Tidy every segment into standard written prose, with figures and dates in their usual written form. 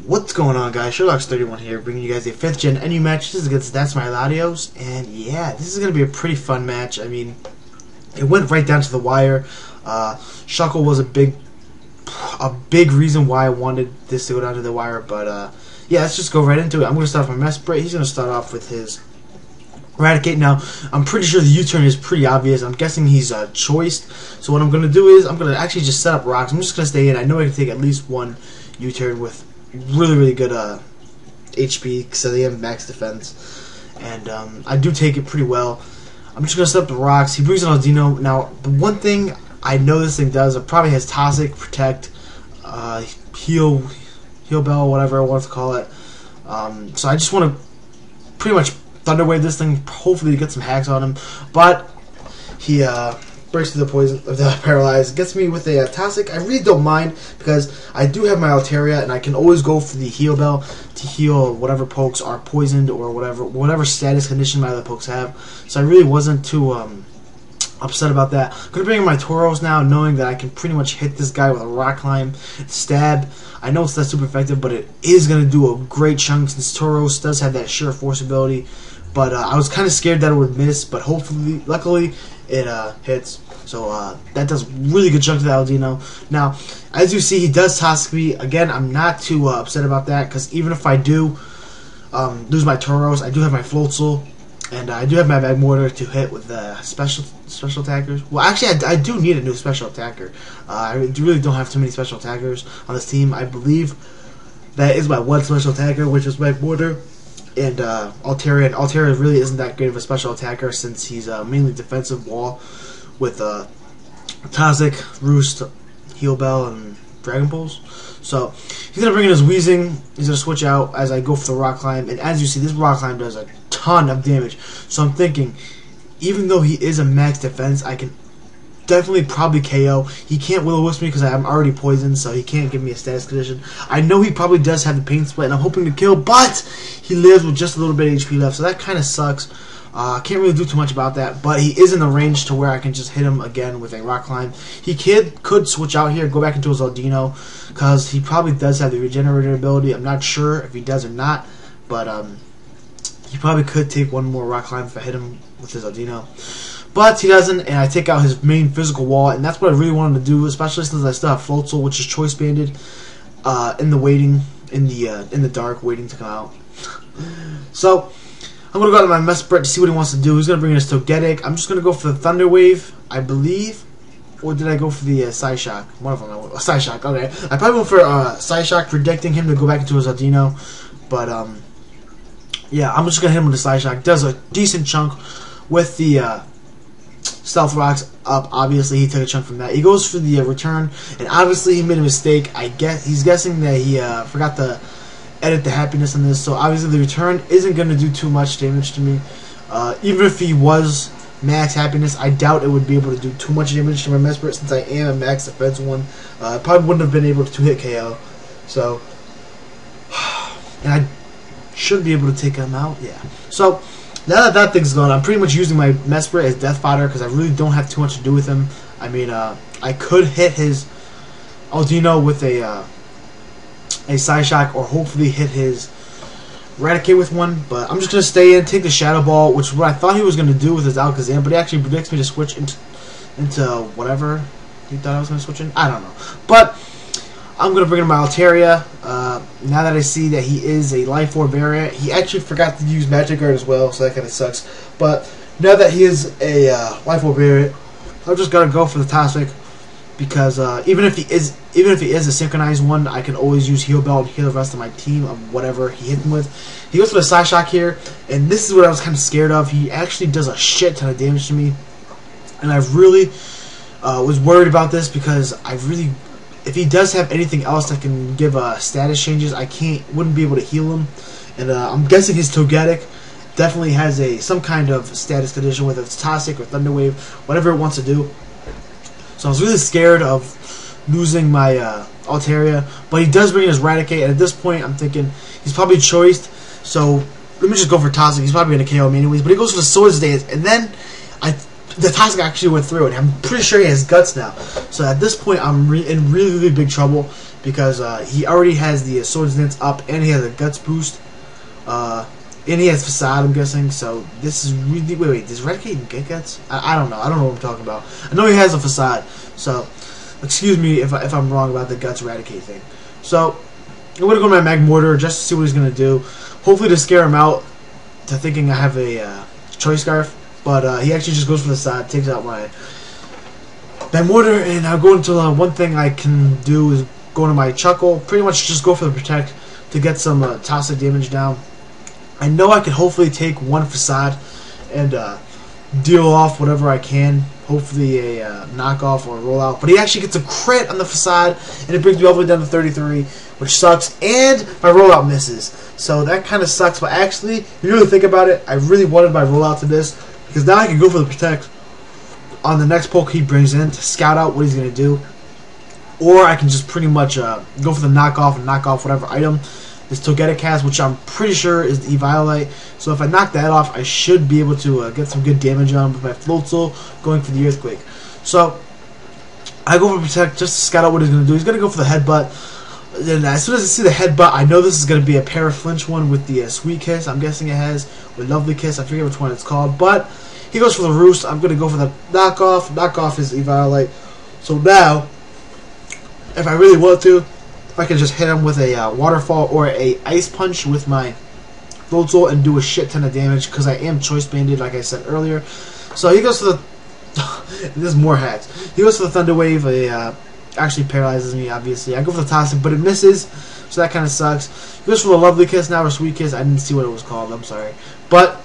What's going on, guys? Sherlock's31 here, bringing you guys a 5th gen NU match. This is against ThatsMyLatios, and yeah, this is going to be a pretty fun match. I mean, it went right down to the wire. Shuckle was a big reason why I wanted this to go down to the wire, but yeah, let's just go right into it. I'm going to start off my Mesprit. He's going to start off with his Eradicate. Now, I'm pretty sure the U-turn is pretty obvious. I'm guessing he's choiced. So what I'm going to do is I'm going to actually just set up rocks. I'm just going to stay in. I know I can take at least one U-turn with really good HP because they have max defense, and I do take it pretty well. I'm just going to set up the rocks. He brings an Aldino. Now, the one thing I know this thing does, it probably has Toxic, Protect, Heal Bell, whatever I want to call it. So I just want to pretty much Thunder Wave this thing, hopefully to get some hacks on him. But he breaks through the poison, the paralyze, gets me with a Toxic. I really don't mind because I do have my Altaria, and I can always go for the Heal Bell to heal whatever pokes are poisoned or whatever status condition my other pokes have. So I really wasn't too upset about that. I'm gonna bring in my Tauros now, knowing that I can pretty much hit this guy with a Rock Climb, Stab. I know it's not super effective, but it is gonna do a great chunk since Tauros does have that Sheer Force ability. But I was kind of scared that it would miss, but hopefully, luckily, it hits. So that does really good chunk to the Aldino. Now, as you see, he does Toxic me. Again, I'm not too upset about that, because even if I do lose my Tauros, I do have my Floatzel, and I do have my Magmortar to hit with the special attackers. Well, actually, I do need a new special attacker. I really don't have too many special attackers on this team. I believe that is my one special attacker, which is Magmortar. And Altaria. And Altaria really isn't that great of a special attacker since he's mainly defensive wall with Toxic, Roost, Heal Bell, and Dragon Pulse. So he's going to bring in his Weezing. He's going to switch out as I go for the Rock Climb. And as you see, this Rock Climb does a ton of damage. So I'm thinking, even though he is a max defense, I can definitely probably KO. He can't Will-O-Wisp me because I'm already poisoned, so he can't give me a status condition. I know he probably does have the Pain Split, and I'm hoping to kill, but he lives with just a little bit of HP left, so that kind of sucks. Can't really do too much about that, but he is in the range to where I can just hit him again with a Rock Climb. He could switch out here, go back into his Aldino, because he probably does have the Regenerator ability. I'm not sure if he does or not, but he probably could take one more Rock Climb if I hit him with his Aldino. But he doesn't, and I take out his main physical wall, and that's what I really wanted to do, especially since I still have Floatzel, which is choice banded, in the dark, waiting to come out. So I'm gonna go to my Mesprit to see what he wants to do. He's gonna bring in his Togetic. I'm just gonna go for the Thunder Wave, I believe, or did I go for the Psyshock? One of them. Psyshock. Okay, I probably went for Psyshock, predicting him to go back into his Aldino, but yeah, I'm just gonna hit him with the Psyshock. Does a decent chunk with the Stealth Rocks up. Obviously, he took a chunk from that. He goes for the return, and obviously he made a mistake. He's guessing that he forgot to edit the happiness on this, so obviously the return isn't going to do too much damage to me. Even if he was max happiness, I doubt it would be able to do too much damage to my Mesprit since I am a max defense one. I probably wouldn't have been able to hit KO. So, and I should be able to take him out. Yeah. So now that thing's gone, I'm pretty much using my Mesprit as death fodder because I really don't have too much to do with him. I mean, I could hit his Aldino with a Psyshock, or hopefully hit his Eradicate with one, but I'm just going to stay in, take the Shadow Ball, which is what I thought he was going to do with his Alakazam, but he actually predicts me to switch into whatever he thought I was going to switch in. I don't know. But I'm going to bring in my Altaria. Now that I see that he is a Life Orb variant, he actually forgot to use Magic Guard as well, so that kind of sucks. But now that he is a Life Orb variant, I'm just going to go for the Toxic, because even if he is a synchronized one, I can always use Heal Bell and heal the rest of my team of whatever he hit him with. He goes for the Psyshock here, and this is what I was kind of scared of. He actually does a shit ton of damage to me, and I really was worried about this because if he does have anything else that can give status changes, I wouldn't be able to heal him. And I'm guessing his Togetic definitely has some kind of status condition, whether it's Toxic or Thunder Wave, whatever it wants to do. So I was really scared of losing my Altaria, but he does bring his Eradicate, and at this point I'm thinking he's probably choiced, so let me just go for Toxic. He's probably going to KO me anyways, but he goes for the Swords Dance, and then the Toxic actually went through, and I'm pretty sure he has Guts now. So at this point I'm in really big trouble, because he already has the Swords Dance up, and he has a Guts boost, and he has Facade, I'm guessing. So this is really wait. Does Eradicate even get Guts? I don't know. I don't know what I'm talking about. I know he has a Facade. So excuse me if I'm wrong about the Guts Eradicate thing. So I'm gonna go to my Mag Mortar just to see what he's gonna do. Hopefully to scare him out to thinking I have a Choice Scarf, but he actually just goes for the side, takes out my Mag Mortar, and I'll go into one thing I can do is go into my Chuckle. Pretty much just go for the Protect to get some toxic damage down. I know I can hopefully take one Facade and deal off whatever I can. Hopefully a knockoff or a rollout. But he actually gets a crit on the Facade, and it brings me all the way down to 33, which sucks. And my rollout misses. So that kind of sucks. But actually, if you really think about it, I really wanted my rollout to miss, because now I can go for the Protect on the next poke he brings in to scout out what he's going to do. Or I can just pretty much go for the knockoff and knock off whatever item is Togetic has, which I'm pretty sure is the Eviolite. So if I knock that off, I should be able to get some good damage on him with my Floatzel going for the Earthquake. So I go for Protect just to scout out what he's going to do. He's going to go for the Headbutt. Then as soon as I see the Headbutt, I know this is going to be a Paraflinch one with the Sweet Kiss. I'm guessing it has, with Lovely Kiss. I forget which one it's called. But he goes for the Roost. I'm going to go for the knockoff. Knockoff is Eviolite. So now, if I really want to, I can just hit him with a Waterfall or a Ice Punch with my Floatzel and do a shit ton of damage, because I am Choice Banded, like I said earlier. So he goes to the... There's more hacks. He goes to the Thunder Wave. Actually paralyzes me, obviously. I go for the Toxic, but it misses, so that kind of sucks. He goes for the Lovely Kiss now, or Sweet Kiss. I didn't see what it was called. I'm sorry. But,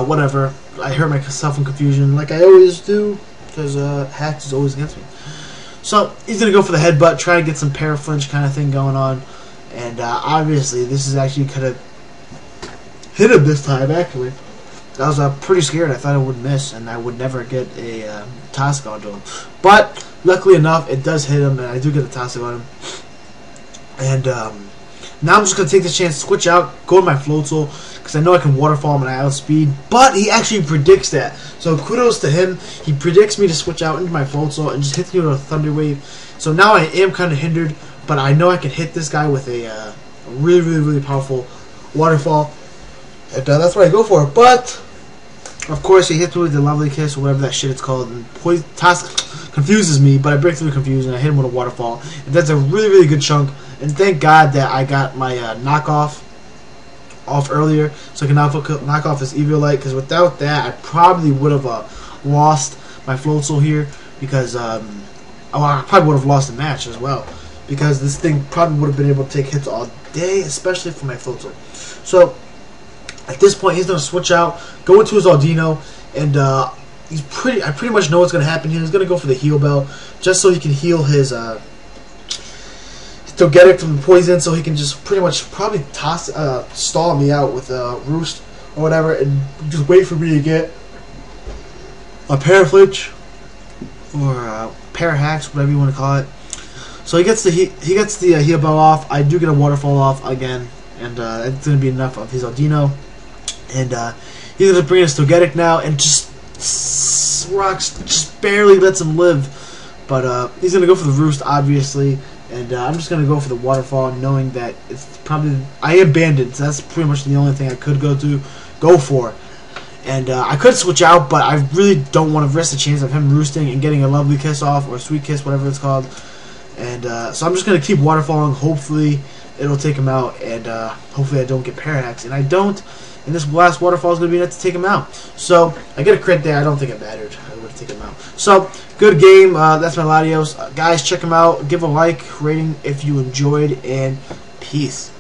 whatever. I hurt myself in confusion, like I always do, because hacks is always against me. So he's going to go for the Headbutt, try to get some Paraflinch kind of thing going on. And obviously this is actually kind of hit him this time, actually. I was pretty scared. I thought I would miss and I would never get a Toxic onto him. But luckily enough, it does hit him, and I do get a Toxic on him. And now I'm just going to take this chance, switch out, go to my Floatzel, because I know I can Waterfall him and I outspeed. But he actually predicts that. So kudos to him. He predicts me to switch out into my Floatzel and just hits me with a Thunder Wave. So now I am kind of hindered, but I know I can hit this guy with a really, really, really powerful Waterfall. And that's what I go for. But, of course, he hits me with the Lovely Kiss or whatever that shit it's called. And Toxic confuses me, but I break through the confusion and I hit him with a Waterfall. And that's a really, really good chunk. And thank God that I got my knockoff off earlier, so I can now knock off this Eviolite, because without that, I probably would have lost my Floatzel here, because I probably would have lost the match as well, because this thing probably would have been able to take hits all day, especially for my Floatzel. So at this point, he's going to switch out, go into his Audino, and I pretty much know what's going to happen here. He's going to go for the Heal Bell, just so he can heal his Togetic from the poison, so he can just pretty much probably stall me out with a Roost or whatever, and just wait for me to get a Paraflinch or a Parahacks, whatever you want to call it. So he gets the Heal Bell off. I do get a Waterfall off again, and it's going to be enough of his Audino. And he's going to bring his Togetic now, and just barely lets him live. But he's going to go for the Roost, obviously. And I'm just going to go for the Waterfall, knowing that it's probably... I am banded, so that's pretty much the only thing I could go for. And I could switch out, but I really don't want to risk the chance of him roosting and getting a Lovely Kiss off, or a Sweet Kiss, whatever it's called. And so I'm just going to keep Waterfalling. Hopefully it'll take him out, and hopefully I don't get Parahacks. And I don't, and this last Waterfall is going to be enough to take him out. So I get a crit there. I don't think it mattered. I would have taken him out. So good game. That's my Latios. Guys, check him out. Give a like, rating if you enjoyed, and peace.